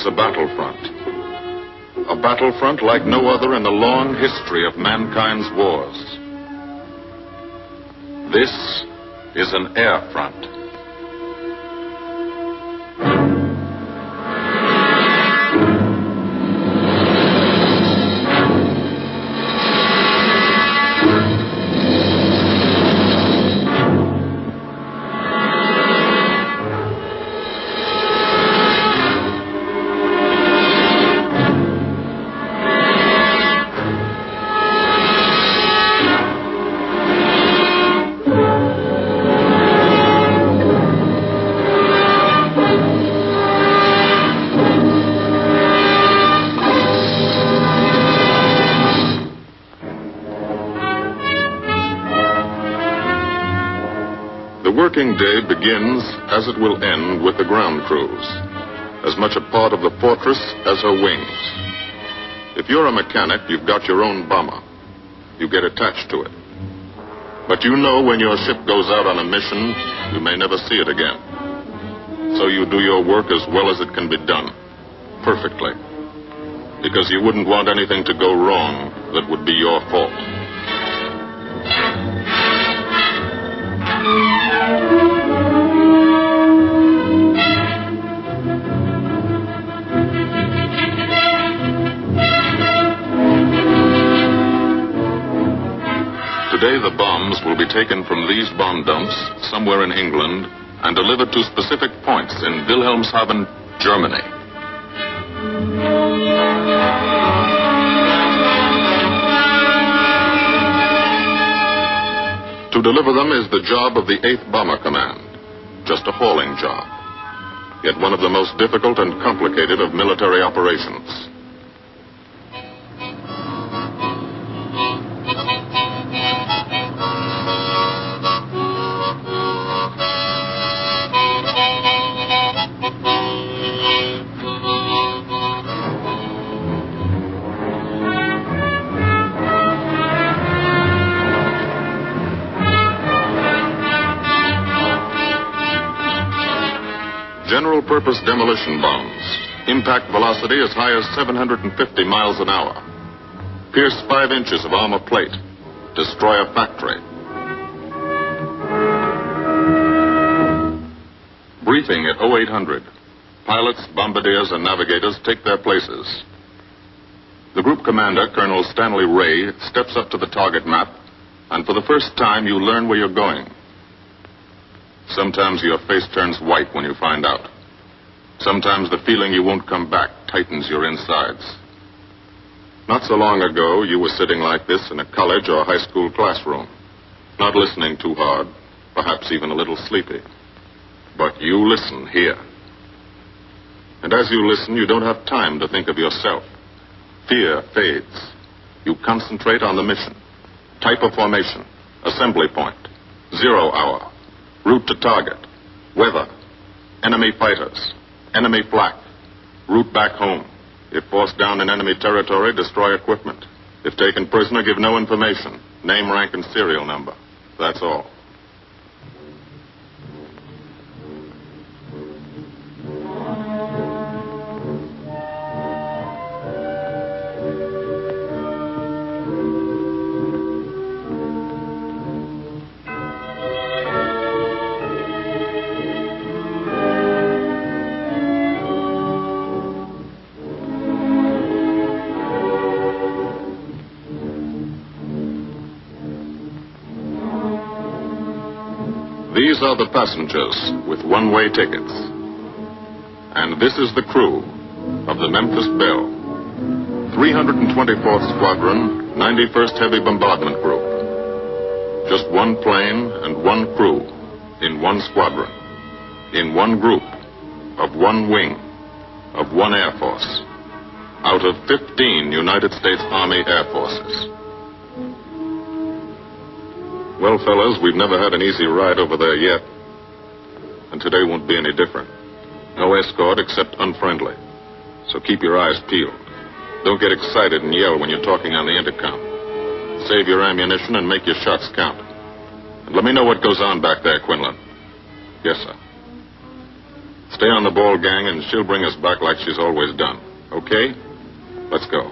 is a battlefront. A battlefront like no other in the long history of mankind's wars. This is an air front. The working day begins, as it will end, with the ground crews, as much a part of the fortress as her wings. If you're a mechanic, you've got your own bomber. You get attached to it. But you know when your ship goes out on a mission, you may never see it again. So you do your work as well as it can be done, perfectly. Because you wouldn't want anything to go wrong that would be your fault. Today the bombs will be taken from these bomb dumps somewhere in England and delivered to specific points in Wilhelmshaven, Germany. To deliver them is the job of the 8th Bomber Command, just a hauling job, yet one of the most difficult and complicated of military operations. General-purpose demolition bombs, impact velocity as high as 750 miles an hour, pierce 5 inches of armor plate, destroy a factory. Briefing at 0800. Pilots, bombardiers, and navigators take their places. The group commander, Colonel Stanley Ray, steps up to the target map, and for the first time you learn where you're going. Sometimes your face turns white when you find out. Sometimes the feeling you won't come back tightens your insides. Not so long ago, you were sitting like this in a college or high school classroom, not listening too hard, perhaps even a little sleepy. But you listen here. And as you listen, you don't have time to think of yourself. Fear fades. You concentrate on the mission. Type of formation, assembly point, 0 hour. Route to target, weather, enemy fighters, enemy flak, route back home. If forced down in enemy territory, destroy equipment. If taken prisoner, give no information, name, rank, and serial number. That's all. These are the passengers with one-way tickets. And this is the crew of the Memphis Belle, 324th Squadron, 91st Heavy Bombardment Group. Just one plane and one crew in one squadron, in one group, of one wing, of one Air Force, out of 15 United States Army Air Forces. Well, fellas, we've never had an easy ride over there yet. And today won't be any different. No escort except unfriendly. So keep your eyes peeled. Don't get excited and yell when you're talking on the intercom. Save your ammunition and make your shots count. And let me know what goes on back there, Quinlan. Yes, sir. Stay on the ball, gang, and she'll bring us back like she's always done. Okay? Let's go.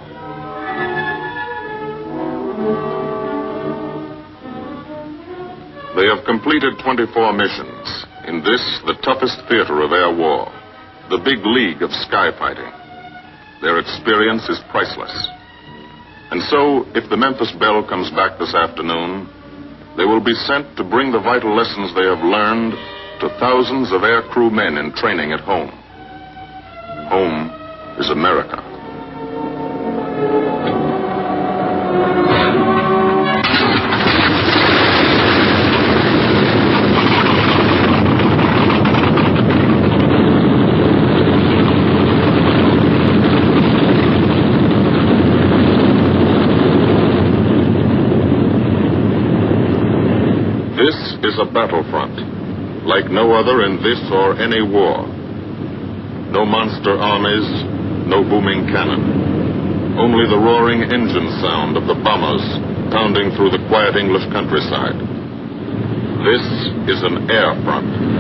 They have completed 24 missions. In this, the toughest theater of air war, the big league of sky fighting. Their experience is priceless. And so, if the Memphis Belle comes back this afternoon, they will be sent to bring the vital lessons they have learned to thousands of air crew men in training at home. Home is America. This is a battlefront, like no other in this or any war. No monster armies, no booming cannon. Only the roaring engine sound of the bombers pounding through the quiet English countryside. This is an air front.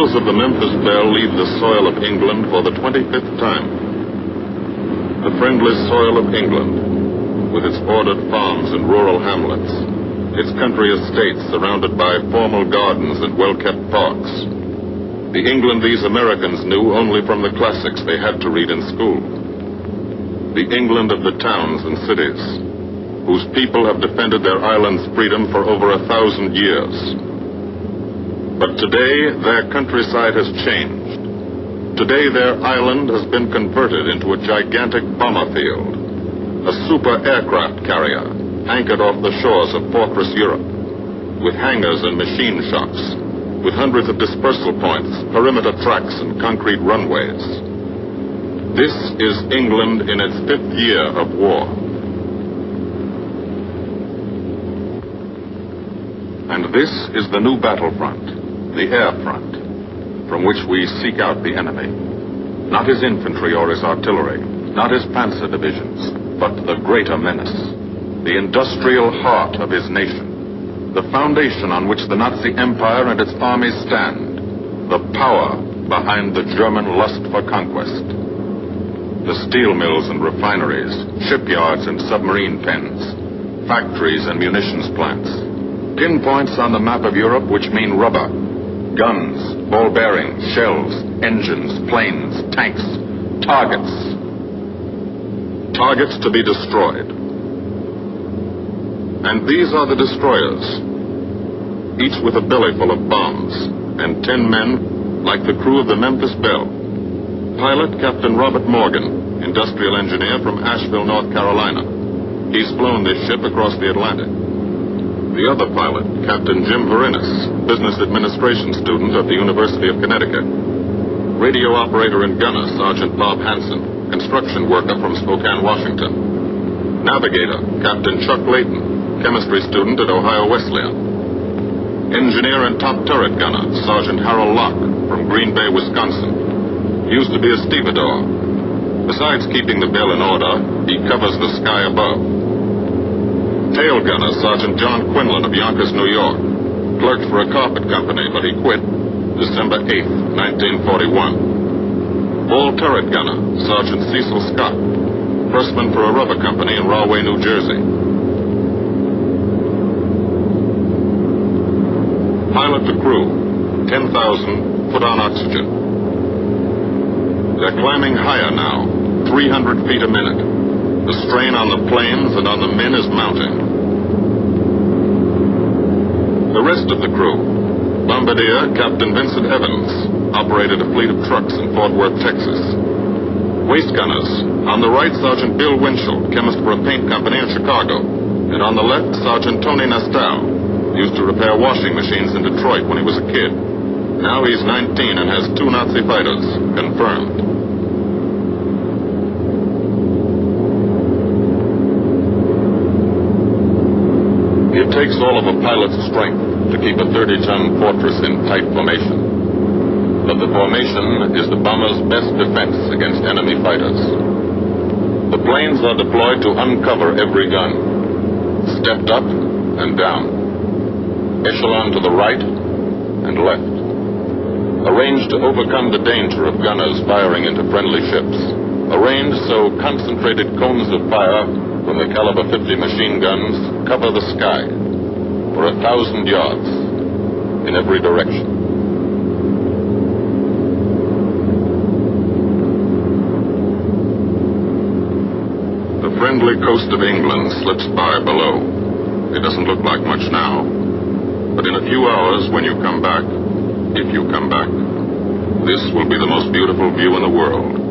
Of the Memphis Belle leave the soil of England for the 25th time. The friendly soil of England, with its ordered farms and rural hamlets, its country estates surrounded by formal gardens and well-kept parks. The England these Americans knew only from the classics they had to read in school. The England of the towns and cities, whose people have defended their island's freedom for over 1,000 years. But today, their countryside has changed. Today, their island has been converted into a gigantic bomber field, a super aircraft carrier anchored off the shores of fortress Europe, with hangars and machine shops, with hundreds of dispersal points, perimeter tracks, and concrete runways. This is England in its 5th year of war. And this is the new battlefront. The air front, from which we seek out the enemy. Not his infantry or his artillery, not his panzer divisions, but the greater menace, the industrial heart of his nation, the foundation on which the Nazi Empire and its armies stand, the power behind the German lust for conquest. The steel mills and refineries, shipyards and submarine pens, factories and munitions plants, pinpoints on the map of Europe which mean rubber, guns, ball bearings, shells, engines, planes, tanks, Targets. Targets to be destroyed. And these are the destroyers, each with a belly full of bombs, and 10 men like the crew of the Memphis Belle. Pilot Captain Robert Morgan, industrial engineer from Asheville, North Carolina. He's flown this ship across the Atlantic. The other pilot, Captain Jim Verinis, business administration student at the University of Connecticut. Radio operator and gunner, Sergeant Bob Hansen, construction worker from Spokane, Washington. Navigator, Captain Chuck Layton, chemistry student at Ohio Wesleyan. Engineer and top turret gunner, Sergeant Harold Locke, from Green Bay, Wisconsin. Used to be a stevedore. Besides keeping the Belle in order, he covers the sky above. Tail gunner, Sergeant John Quinlan of Yonkers, New York. Clerked for a carpet company, but he quit December 8th, 1941. Ball turret gunner, Sergeant Cecil Scott. Firstman for a rubber company in Rahway, New Jersey. Pilot to crew, 10,000, put on oxygen. They're climbing higher now, 300 feet a minute. The strain on the planes and on the men is mounting. The rest of the crew, Bombardier Captain Vincent Evans, operated a fleet of trucks in Fort Worth, Texas. Waist gunners, on the right, Sergeant Bill Winchell, chemist for a paint company in Chicago. And on the left, Sergeant Tony Nastal, used to repair washing machines in Detroit when he was a kid. Now he's 19 and has 2 Nazi fighters, confirmed. It takes all of a pilot's strength to keep a 30-ton fortress in tight formation. But the formation is the bomber's best defense against enemy fighters. The planes are deployed to uncover every gun, stepped up and down, echelon to the right and left, arranged to overcome the danger of gunners firing into friendly ships, arranged so concentrated cones of fire from the caliber 50 machine guns cover the sky for 1,000 yards in every direction. The friendly coast of England slips by below. It doesn't look like much now, but in a few hours when you come back, if you come back, this will be the most beautiful view in the world.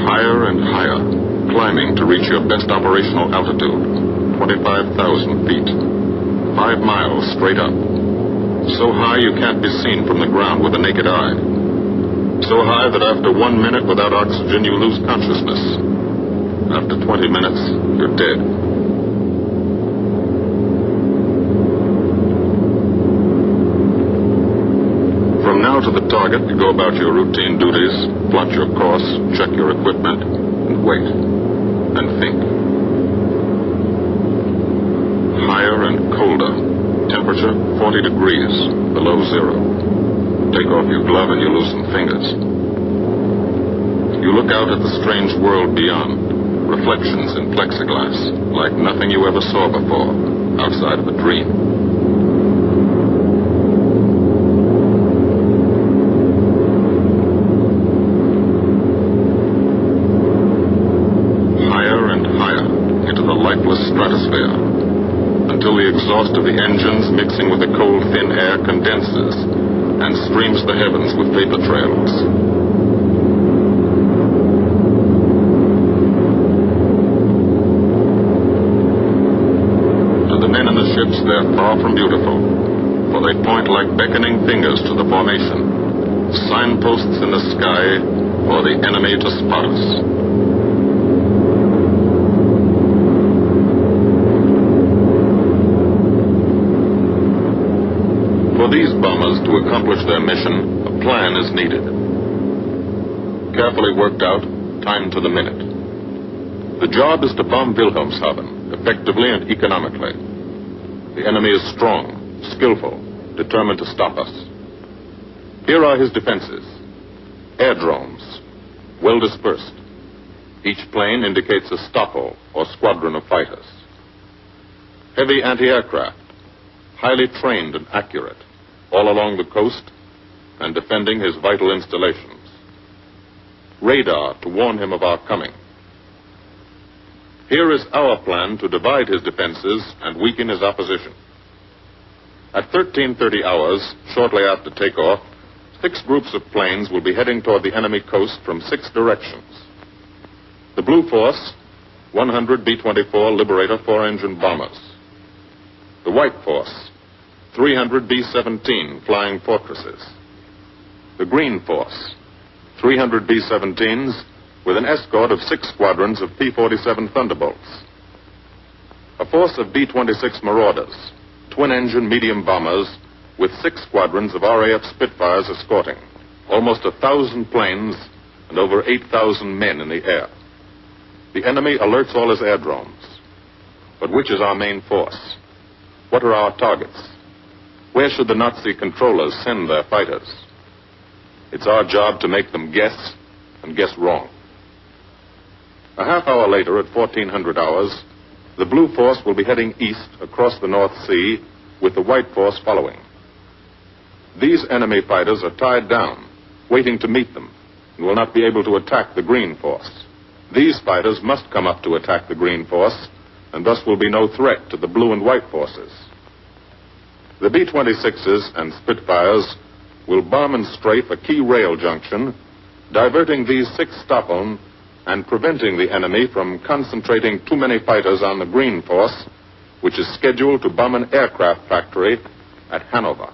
Higher and higher, climbing to reach your best operational altitude, 25,000 feet, 5 miles straight up. So high you can't be seen from the ground with the naked eye. So high that after 1 minute without oxygen you lose consciousness. After 20 minutes, you're dead. From now to the target, you go about your routine duties, plot your course, check your equipment, and wait, and think. Higher and colder. Temperature 40 degrees, below zero. Take off your glove and you lose some fingers. You look out at the strange world beyond. Reflections in plexiglass, like nothing you ever saw before, outside of a dream. Higher and higher into the lifeless stratosphere, until the exhaust of the engines mixing with the cold, thin air condenses and streams the heavens with vapor trails. Ships, they're far from beautiful, for they point like beckoning fingers to the formation, signposts in the sky for the enemy to spot us. For these bombers to accomplish their mission, a plan is needed. Carefully worked out, timed to the minute. The job is to bomb Wilhelmshaven effectively and economically. The enemy is strong, skillful, determined to stop us. Here are his defenses. Airdromes, well dispersed. Each plane indicates a stopo or squadron of fighters. Heavy anti-aircraft, highly trained and accurate, all along the coast and defending his vital installations. Radar to warn him of our coming. Here is our plan to divide his defenses and weaken his opposition. At 13:30 hours, shortly after takeoff, 6 groups of planes will be heading toward the enemy coast from 6 directions. The Blue Force, 100 B-24 Liberator 4-engine bombers. The White Force, 300 B-17 Flying Fortresses. The Green Force, 300 B-17s with an escort of 6 squadrons of P-47 Thunderbolts. A force of B-26 Marauders, twin-engine medium bombers with 6 squadrons of RAF Spitfires escorting. Almost 1,000 planes and over 8,000 men in the air. The enemy alerts all his aerodromes. But which is our main force? What are our targets? Where should the Nazi controllers send their fighters? It's our job to make them guess, and guess wrong. A half hour later, at 1400 hours, the Blue Force will be heading east across the North Sea, with the White Force following. These enemy fighters are tied down, waiting to meet them, and will not be able to attack the Green Force. These fighters must come up to attack the Green Force, and thus will be no threat to the Blue and White Forces. The B-26s and Spitfires will bomb and strafe a key rail junction, diverting these 6 Stockholm and preventing the enemy from concentrating too many fighters on the Green Force, which is scheduled to bomb an aircraft factory at Hanover.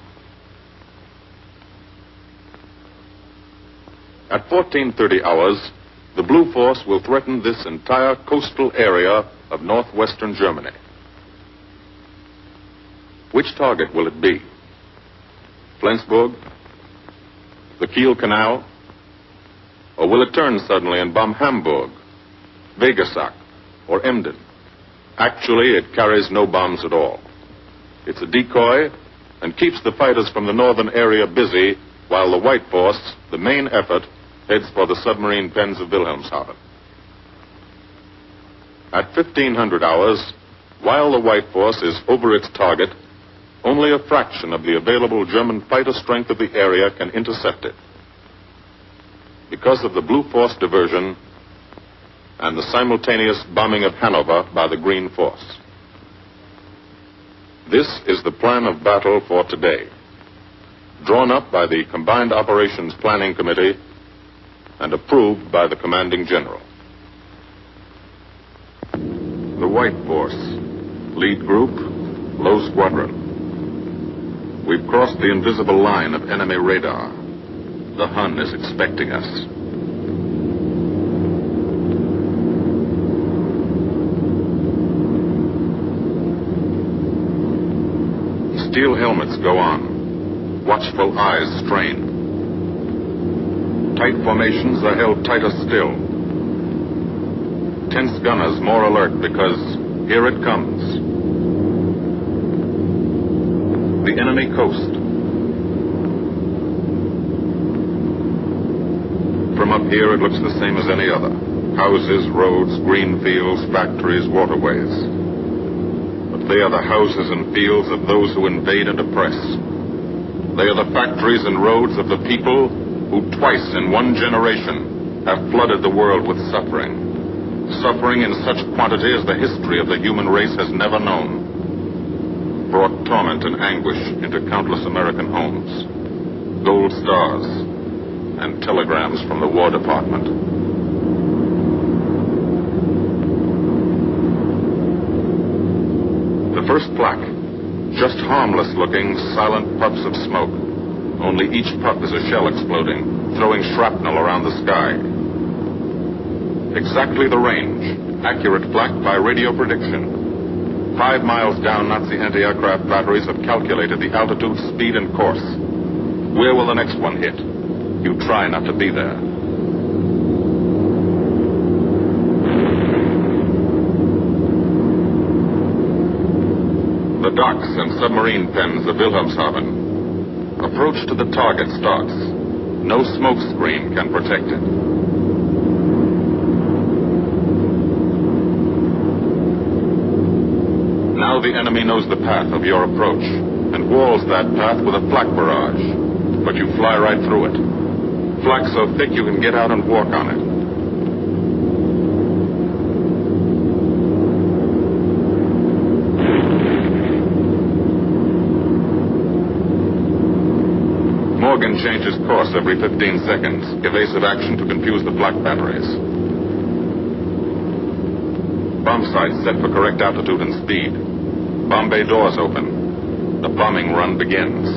At 14:30 hours, the Blue Force will threaten this entire coastal area of northwestern Germany. Which target will it be? Flensburg? The Kiel Canal? Or will it turn suddenly and bomb Hamburg, Vegesack, or Emden? Actually, it carries no bombs at all. It's a decoy and keeps the fighters from the northern area busy while the White Force, the main effort, heads for the submarine pens of Wilhelmshaven. At 1500 hours, while the White Force is over its target, only a fraction of the available German fighter strength of the area can intercept it. Because of the Blue Force diversion and the simultaneous bombing of Hanover by the Green Force. This is the plan of battle for today, drawn up by the Combined Operations Planning Committee and approved by the Commanding General. The White Force, lead group, low squadron. We've crossed the invisible line of enemy radar. The Hun is expecting us. Steel helmets go on. Watchful eyes strain. Tight formations are held tighter still. Tense gunners more alert because here it comes. The enemy coast. From up here, it looks the same as any other. Houses, roads, green fields, factories, waterways. But they are the houses and fields of those who invade and oppress. They are the factories and roads of the people who twice in one generation have flooded the world with suffering. Suffering in such quantity as the history of the human race has never known. Brought torment and anguish into countless American homes. Gold stars and telegrams from the War Department. The first plaque, just harmless-looking, silent puffs of smoke. Only each puff is a shell exploding, throwing shrapnel around the sky. Exactly the range, accurate flak by radio prediction. 5 miles down, Nazi anti-aircraft batteries have calculated the altitude, speed, and course. Where will the next one hit? You try not to be there. The docks and submarine pens of Wilhelmshaven. Approach to the target starts. No smoke screen can protect it. Now the enemy knows the path of your approach and walls that path with a flak barrage. but you fly right through it. Flak so thick you can get out and walk on it. Morgan changes course every 15 seconds. Evasive action to confuse the flak batteries. Bomb sights set for correct altitude and speed. Bomb bay doors open. The bombing run begins.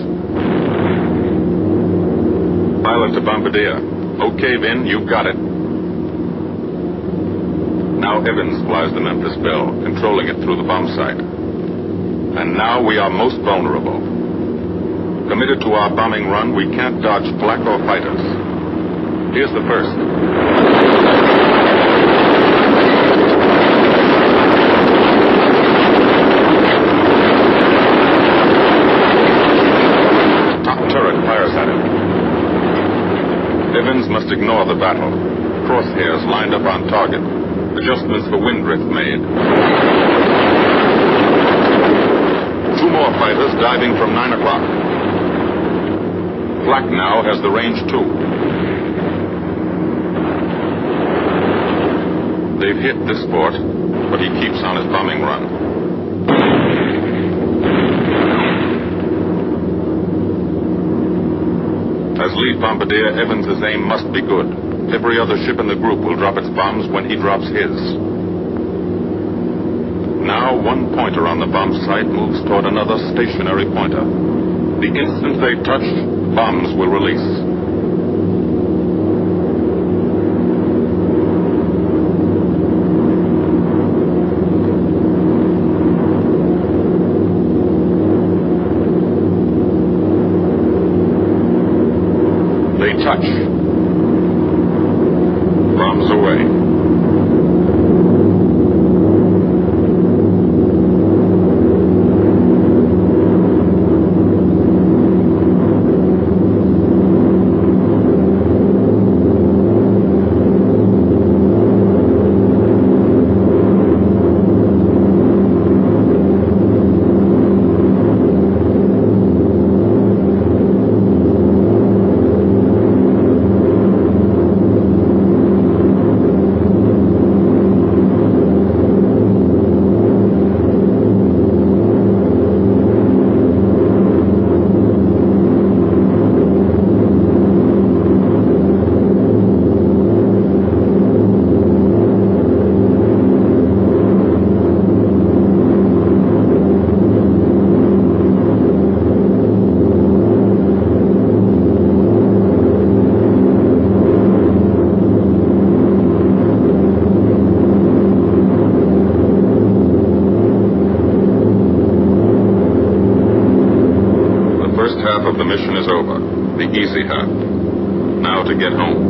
Pilot to Bombardier. Okay, Vin, you've got it. Now Evans flies the Memphis Belle, controlling it through the bomb sight. And now we are most vulnerable. Committed to our bombing run, we can't dodge flak or fighters. Here's the first. Top turret fires at him. Evans must ignore the battle. Crosshairs lined up on target. Adjustments for wind drift made. 2 more fighters diving from 9 o'clock. Flak now has the range too. They've hit this fort, but he keeps on his bombing run. As lead bombardier, Evans' aim must be good. Every other ship in the group will drop its bombs when he drops his. Now one pointer on the bomb site moves toward another stationary pointer. The instant they touch, bombs will release. They touch. Bombs away. Half of the mission is over. The easy half. Now to get home.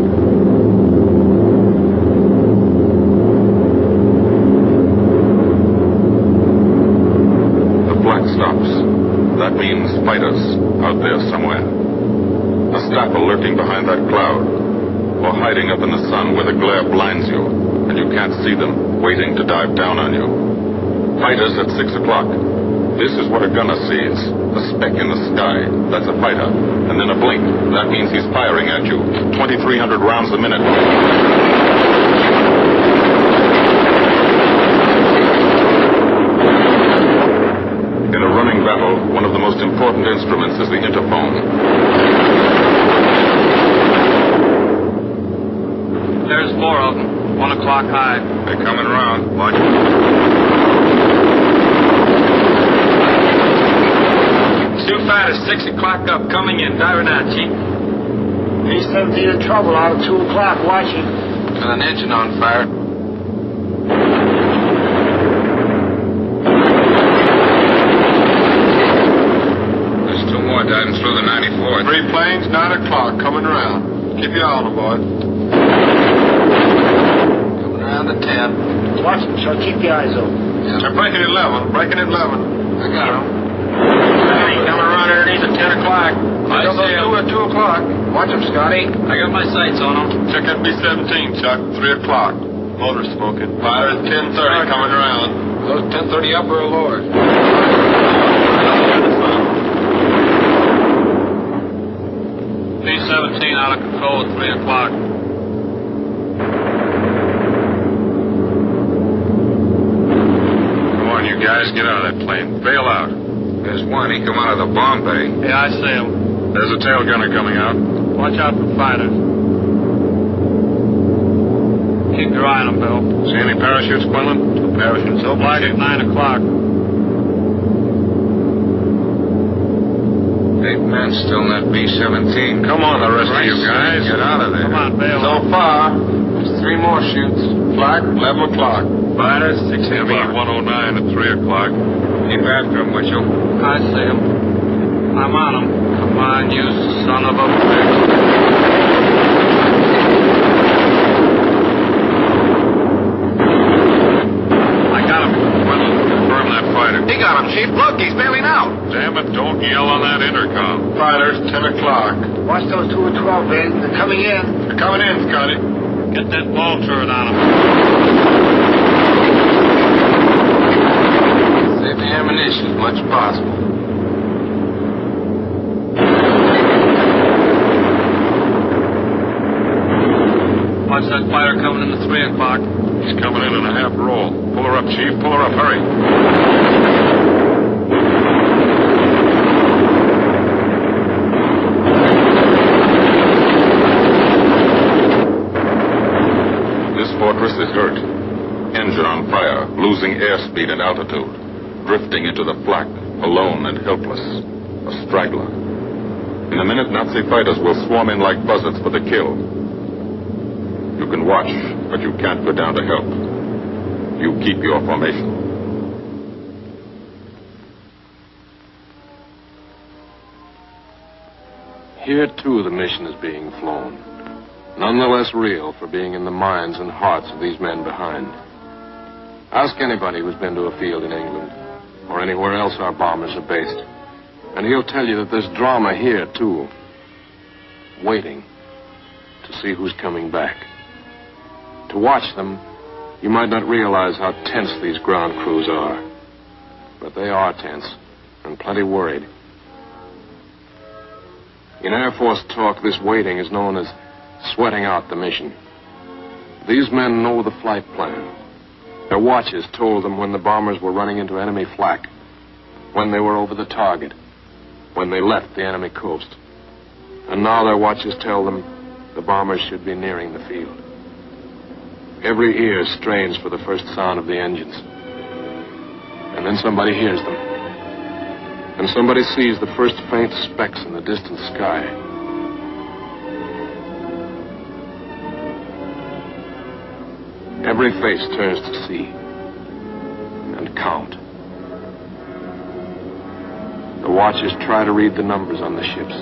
The flak stops. That means fighters out there somewhere. A staffel lurking behind that cloud, or hiding up in the sun where the glare blinds you and you can't see them, waiting to dive down on you. Fighters at 6 o'clock. This is what a gunner sees. A speck in the sky. That's a fighter. And then a blink. That means he's firing at you. 2,300 rounds a minute. In a running battle, one of the most important instruments is the interphone. There's 4 of them. 1 o'clock high. They're coming around. Watch. Sioux fighters 6 o'clock up, coming in. Diving out, Chief. B-17 in trouble out at 2 o'clock, watching. Got an engine on fire. There's 2 more diving through the 94th. 3 planes, 9 o'clock, coming around. Keep your eye on them, boy. Coming around to 10. Watch them, so keep your eyes open. Yeah. They're breaking at 11, breaking at 11. I got them. Coming around underneath at 10 o'clock. I Got those see 'em. 2 at 2 o'clock. Watch them, Scotty. I got my sights on them. Check that B-17, Chuck. 3 o'clock. Motor smoking. Fire at 10:30, coming around. Those 10:30 upper or lower? 17 out of control at 3 o'clock. Come on, you guys, get out of that plane. Bail out. There's one. He come out of the bomb bay. Yeah, I see him. There's a tail gunner coming out. Watch out for fighters. Keep your eye on them, Bill. See any parachutes, Quinlan? 2 parachutes. So black at 9 o'clock. 8 men still in that B-17. Come on, the rest of you guys. Get out of there. Come on, Bill. So far, there's 3 more shoots. Flak, 11 o'clock. Fighters, 6 o'clock. ME-109 at 3 o'clock. Keep after him, Mitchell. I see him. I'm on him. Come on, you son of a bitch. I got him. Confirm that fighter. He got him, Chief. Look, he's bailing out. Damn it, don't yell on that intercom. Fighters, 10 o'clock. Watch those 2 and 12, Ben. They're coming in. They're coming in, Scotty. Get that ball turret on him. Save the ammunition as much as possible. Watch that fighter coming in at 3 o'clock. He's coming in a half roll. Pull her up, Chief. Pull her up. Hurry. This fortress is hurt. Engine on fire. Losing airspeed and altitude. Drifting into the flak. Alone and helpless. A straggler. In a minute, Nazi fighters will swarm in like buzzards for the kill. You can watch, but you can't go down to help. You keep your formation. Here, too, the mission is being flown. None the less real for being in the minds and hearts of these men behind. Ask anybody who's been to a field in England, or anywhere else our bombers are based, and he'll tell you that there's drama here, too. Waiting to see who's coming back. To watch them, you might not realize how tense these ground crews are. But they are tense, and plenty worried. In Air Force talk, this waiting is known as sweating out the mission. These men know the flight plan. Their watches told them when the bombers were running into enemy flak, when they were over the target, when they left the enemy coast. And now their watches tell them the bombers should be nearing the field. Every ear strains for the first sound of the engines. And then somebody hears them. And somebody sees the first faint specks in the distant sky. Every face turns to see and count. The watchers try to read the numbers on the ships.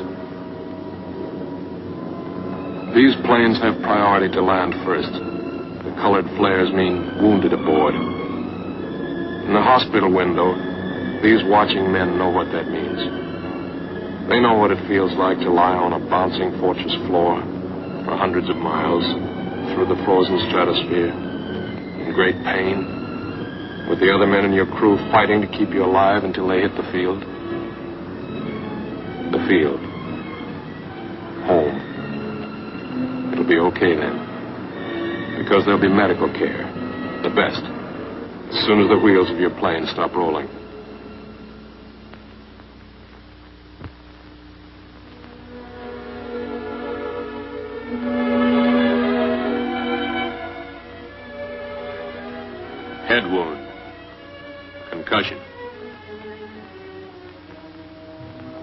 These planes have priority to land first. The colored flares mean wounded aboard. In the hospital window, these watching men know what that means. They know what it feels like to lie on a bouncing fortress floor for hundreds of miles through the frozen stratosphere in great pain, with the other men in your crew fighting to keep you alive until they hit the field. The field. Home. It'll be okay then, because there'll be medical care, the best, as soon as the wheels of your plane stop rolling. Head wound. Concussion.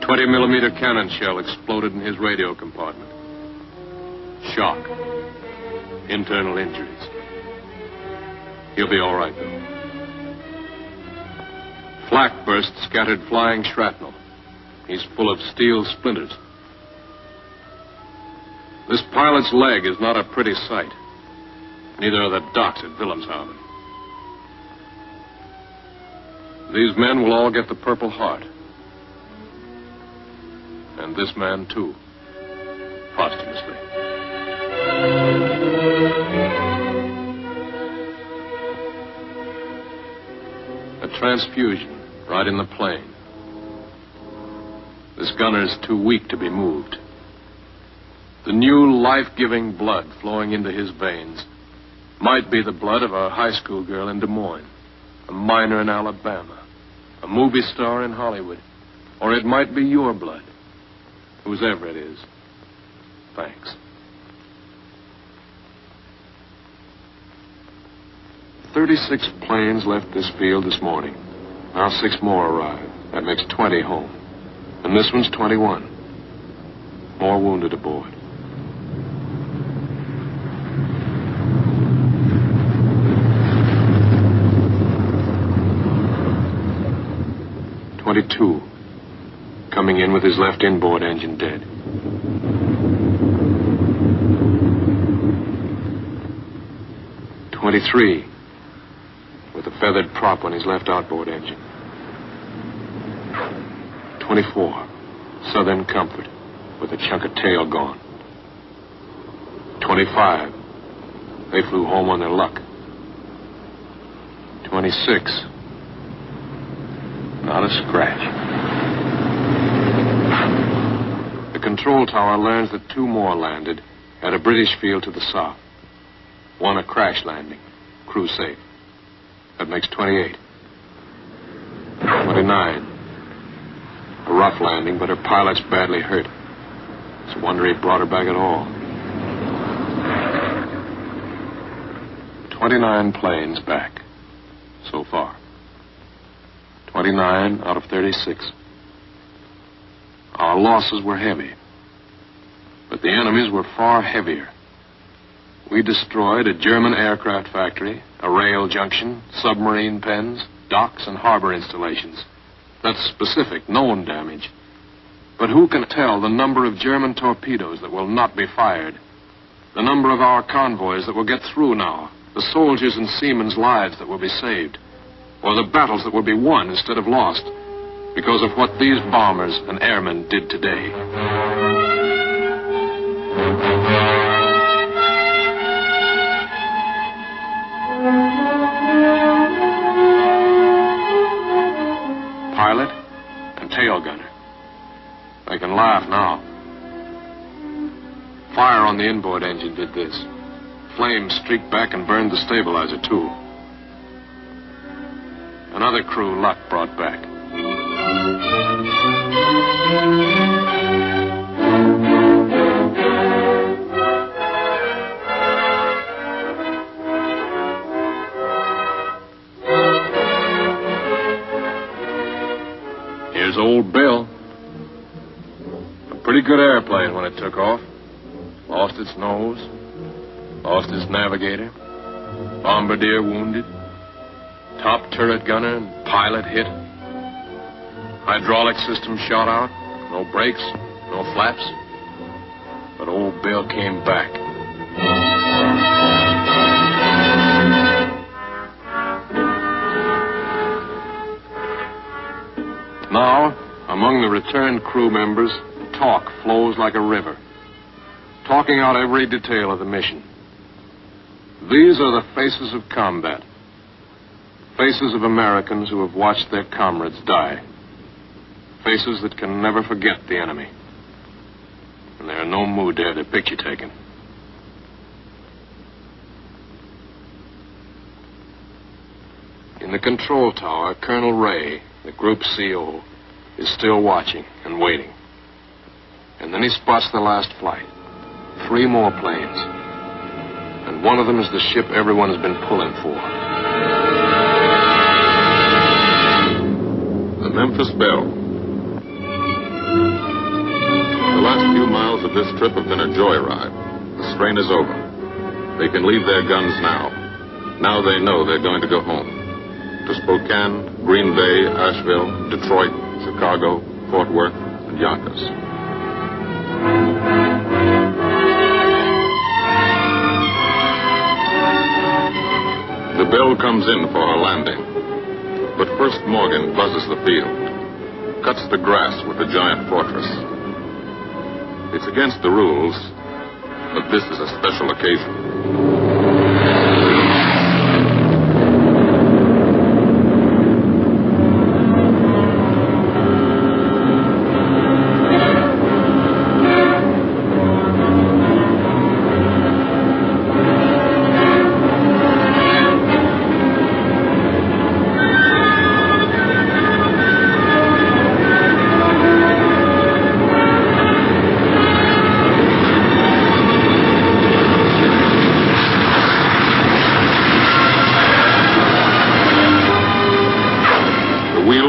20-millimeter cannon shell exploded in his radio compartment. Shock. Internal injuries. He'll be all right, though. Flak burst scattered flying shrapnel. He's full of steel splinters. This pilot's leg is not a pretty sight. Neither are the docks at Wilhelmshaven. These men will all get the Purple Heart. And this man, too. Posthumously. A transfusion right in the plane. This gunner's too weak to be moved. The new life-giving blood flowing into his veins might be the blood of a high school girl in Des Moines, a miner in Alabama, a movie star in Hollywood, or it might be your blood. Whosever it is, thanks. 36 planes left this field this morning. Now 6 more arrived. That makes 20 home. And this one's 21. More wounded aboard. .22, coming in with his left inboard engine dead. .23, with a feathered prop on his left outboard engine. .24, Southern Comfort, with a chunk of tail gone. .25, they flew home on their luck. .26, not a scratch. The control tower learns that 2 more landed at a British field to the south. 1 a crash landing, crew safe. That makes 28. 29. A rough landing, but her pilot's badly hurt. It's a wonder he brought her back at all. 29 planes back, so far. 29 out of 36. Our losses were heavy, but the enemy's were far heavier. We destroyed a German aircraft factory, a rail junction, submarine pens, docks, and harbor installations. That's specific, known damage. But who can tell the number of German torpedoes that will not be fired? The number of our convoys that will get through now? The soldiers' and seamen's lives that will be saved? Or the battles that will be won instead of lost because of what these bombers and airmen did today? Pilot and tail gunner. They can laugh now. Fire on the inboard engine did this. Flames streaked back and burned the stabilizer, too. Another crew luck brought back. Here's old Bill. A pretty good airplane when it took off. Lost its nose. Lost its navigator. Bombardier wounded. Top turret gunner and pilot hit. Hydraulic system shot out. No brakes, no flaps. But old Bill came back. Now, among the returned crew members, talk flows like a river, talking out every detail of the mission. These are the faces of combat. Faces of Americans who have watched their comrades die. Faces that can never forget the enemy. And there are no mood there to picture taking. In the control tower, Colonel Ray, the group CO, is still watching and waiting. And then he spots the last flight. 3 more planes. And one of them is the ship everyone has been pulling for. The Memphis Belle. The last few miles of this trip have been a joyride. The strain is over. They can leave their guns now. Now they know they're going to go home. To Spokane, Green Bay, Asheville, Detroit, Chicago, Fort Worth, and Yonkers. The Belle comes in for her landing. But first Morgan buzzes the field, cuts the grass with the giant fortress. It's against the rules, but this is a special occasion.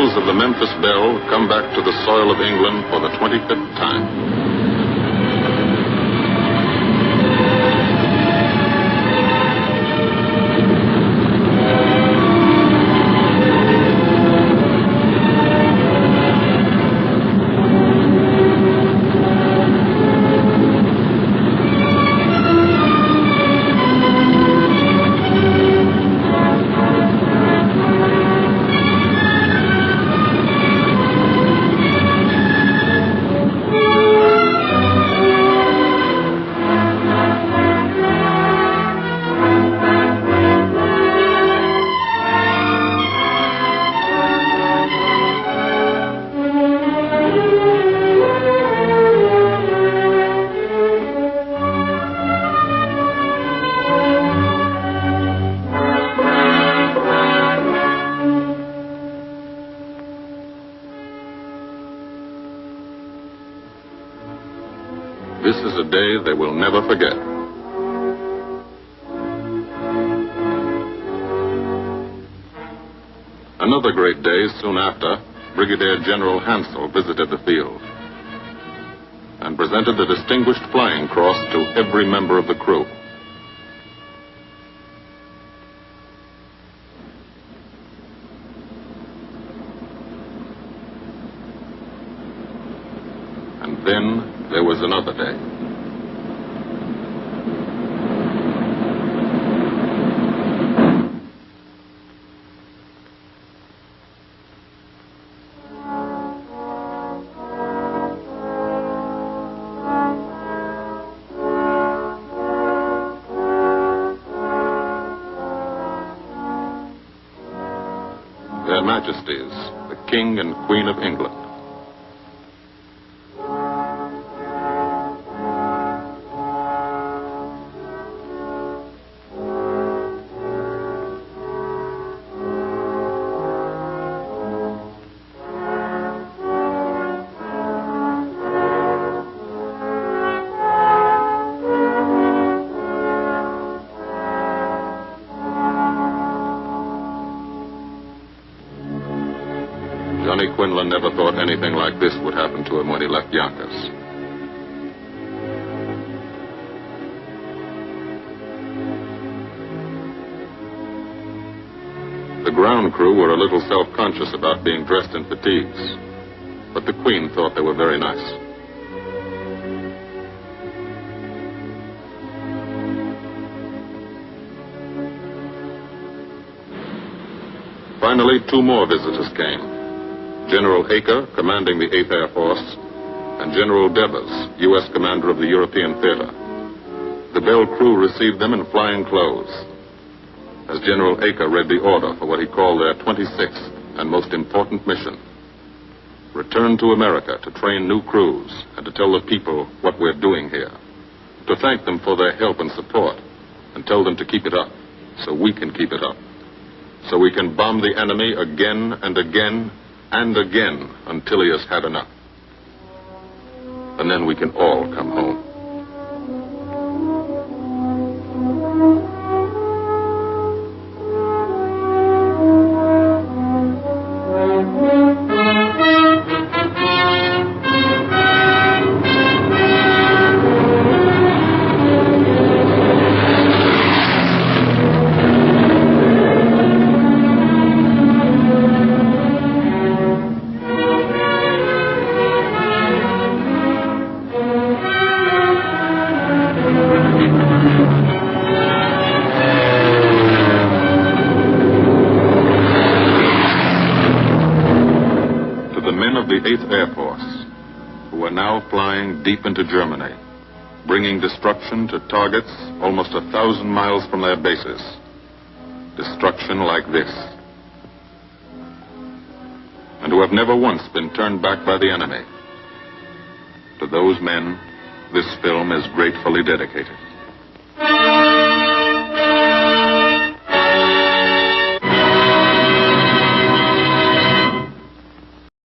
sails of the Memphis Belle come back to the soil of England for the 25th time. This is a day they will never forget. Another great day soon after, Brigadier General Hansel visited the field and presented the Distinguished Flying Cross to every member of the crew. And then there was another day. Their Majesties, the King and Queen of England. Johnny Quinlan never thought anything like this would happen to him when he left Yonkers. The ground crew were a little self-conscious about being dressed in fatigues, but the Queen thought they were very nice. Finally, two more visitors came. General Acre, commanding the 8th Air Force, and General Devers, U.S. commander of the European Theater. The Belle crew received them in flying clothes, as General Acre read the order for what he called their 26th and most important mission. Return to America to train new crews and to tell the people what we're doing here. To thank them for their help and support and tell them to keep it up so we can keep it up. So we can bomb the enemy again and again and again until he has had enough. And then we can all come home. The 8th Air Force, who are now flying deep into Germany, bringing destruction to targets almost 1,000 miles from their bases. Destruction like this. And who have never once been turned back by the enemy. To those men, this film is gratefully dedicated.